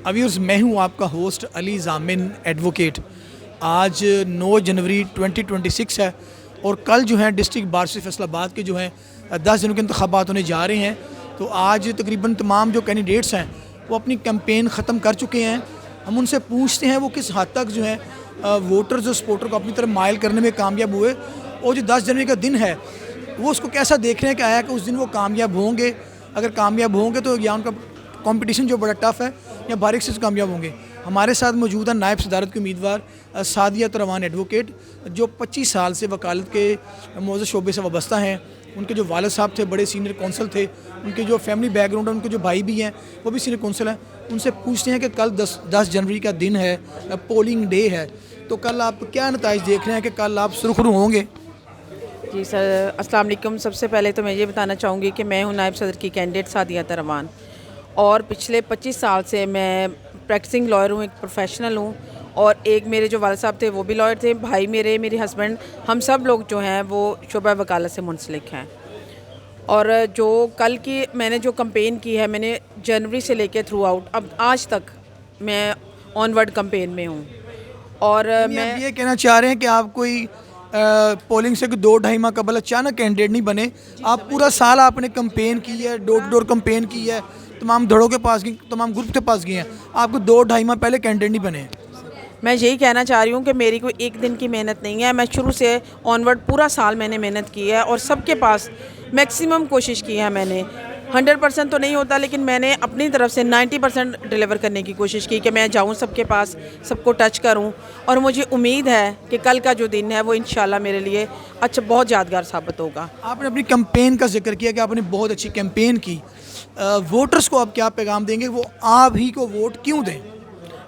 अव्यूर्स, मैं हूं आपका होस्ट अली ज़ामिन एडवोकेट। आज 9 जनवरी 2026 है और कल जो है डिस्ट्रिक्ट बार से फैसलाबाद के जो हैं 10 दिनों के इंतखाबात होने जा रहे हैं। तो आज तकरीबन तमाम जो कैंडिडेट्स हैं वो अपनी कैंपेन ख़त्म कर चुके हैं। हम उनसे पूछते हैं वो किस हद तक जो है वोटर्स और सपोर्टर को अपनी तरफ माइल करने में कामयाब हुए, और जो 10 जनवरी का दिन है वो उसको कैसा देख रहे हैं कि आया कि उस दिन वो कामयाब होंगे। अगर कामयाब होंगे तो या उनका कंपटीशन जो बड़ा टफ़ है या बारीक से कामयाब होंगे। हमारे साथ मौजूद है नायब सदारत के उम्मीदवार सादिया तरवान एडवोकेट, जो 25 साल से वकालत के मौजूद शोबे से वाबस्ता हैं। उनके जो वालिद साहब थे बड़े सीनियर कौंसल थे, उनके जो फैमिली बैकग्राउंड है, उनके जो भाई भी हैं वो भी सीनियर कौंसल हैं। उनसे पूछते हैं कि कल 10 जनवरी का दिन है, पोलिंग डे है, तो कल आप क्या नताइज देख रहे हैं कि कल आप सुरखरू होंगे? जी सर, अस्सलाम वालेकुम। सबसे पहले तो मैं ये बताना चाहूँगी कि मैं हूँ नायब सदर की कैंडिडेट सादिया तरवान, और पिछले 25 साल से मैं प्रैक्टिसिंग लॉयर हूँ, एक प्रोफेशनल हूँ। और एक मेरे जो वालिद साहब थे वो भी लॉयर थे, भाई मेरे हस्बैंड, हम सब लोग जो हैं वो शोबा वकालत से मुंसलिक हैं। और जो कल की मैंने जो कैंपेन की है, मैंने जनवरी से लेकर थ्रू आउट अब आज तक मैं ऑनवर्ड कैंपेन में हूँ। और मैं ये कहना चाह रहे हैं कि आप कोई पोलिंग से 2-2.5 माह कबल अचानक कैंडिडेट नहीं बने, आप पूरा साल आपने कैंपेन की है, डोर टू डोर कैंपेन की है, तमाम धड़ों के पास गई, तमाम ग्रुप के पास गए हैं, आपको 2-2.5 माह पहले कैंडिडेट नहीं बने। मैं यही कहना चाह रही हूँ कि मेरी कोई एक दिन की मेहनत नहीं है, मैं शुरू से ऑनवर्ड पूरा साल मैंने मेहनत की है और सबके पास मैक्सिमम कोशिश की है मैंने। 100% तो नहीं होता, लेकिन मैंने अपनी तरफ से 90% डिलीवर करने की कोशिश की कि मैं जाऊँ सबके पास, सबको टच करूँ। और मुझे उम्मीद है कि कल का जो दिन है वो इंशाल्लाह मेरे लिए अच्छा बहुत यादगार साबित होगा। आपने अपनी कैंपेन का जिक्र किया कि आपने बहुत अच्छी कैंपेन की, वोटर्स को आप क्या पैगाम देंगे, वो आप ही को वोट क्यों दें?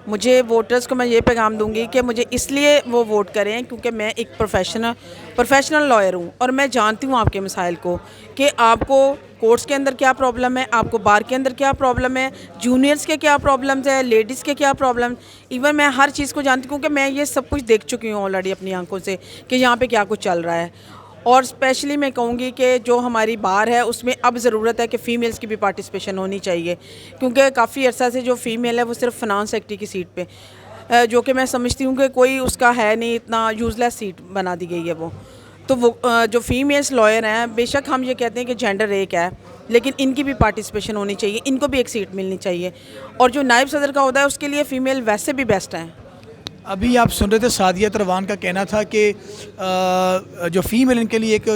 मुझे वोटर्स को मैं ये पैगाम दूंगी कि मुझे इसलिए वो वोट करें क्योंकि मैं एक प्रोफेशनल लॉयर हूँ और मैं जानती हूँ आपके मसाइल को, कि आपको कोर्ट्स के अंदर क्या प्रॉब्लम है, आपको बार के अंदर क्या प्रॉब्लम है, जूनियर्स के क्या प्रॉब्लम्स है, लेडीज़ के क्या प्रॉब्लम। इवन मैं हर चीज़ को जानती हूँ कि मैं ये सब कुछ देख चुकी हूँ ऑलरेडी अपनी आंखों से कि यहाँ पे क्या कुछ चल रहा है। और स्पेशली मैं कहूँगी कि जो हमारी बार है उसमें अब ज़रूरत है कि फ़ीमेल्स की भी पार्टिसिपेशन होनी चाहिए, क्योंकि काफ़ी अर्सा से जो फ़ीमेल है वो सिर्फ फाइनेंस सेक्रेटरी की सीट पे, जो कि मैं समझती हूँ कि कोई उसका है नहीं, इतना यूज़लेस सीट बना दी गई है वो। तो वो जो फीमेल्स लॉयर हैं, बेशक हम ये कहते हैं कि जेंडर एक है, लेकिन इनकी भी पार्टिसिपेशन होनी चाहिए, इनको भी एक सीट मिलनी चाहिए। और जो नायब सदर का होता है उसके लिए फ़ीमेल वैसे भी बेस्ट हैं। अभी आप सुन रहे थे सादिया तरवान का कहना था कि जो फ़ीमेल इनके लिए एक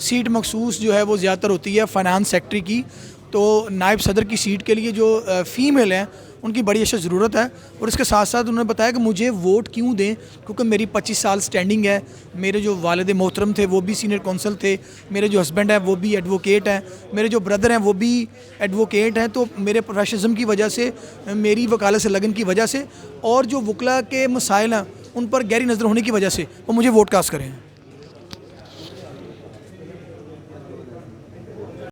सीट मखसूस जो है वो ज़्यादातर होती है फाइनेंस सेक्रेटरी की, तो नायब सदर की सीट के लिए जो फ़ीमेल हैं उनकी बड़ी अच्छा ज़रूरत है। और इसके साथ साथ उन्होंने बताया कि मुझे वोट क्यों दें, क्योंकि मेरी 25 साल स्टैंडिंग है, मेरे जो वालिद मोहतरम थे वो भी सीनियर कौंसल थे, मेरे जो हस्बैंड हैं वो भी एडवोकेट हैं, मेरे जो ब्रदर हैं वो भी एडवोकेट हैं। तो मेरे प्रोफेशनलिज्म की वजह से, मेरी वकालत से लगन की वजह से, और जो वकला के मसाइल हैं उन पर गहरी नज़र होने की वजह से वो मुझे वोट कास्ट करें।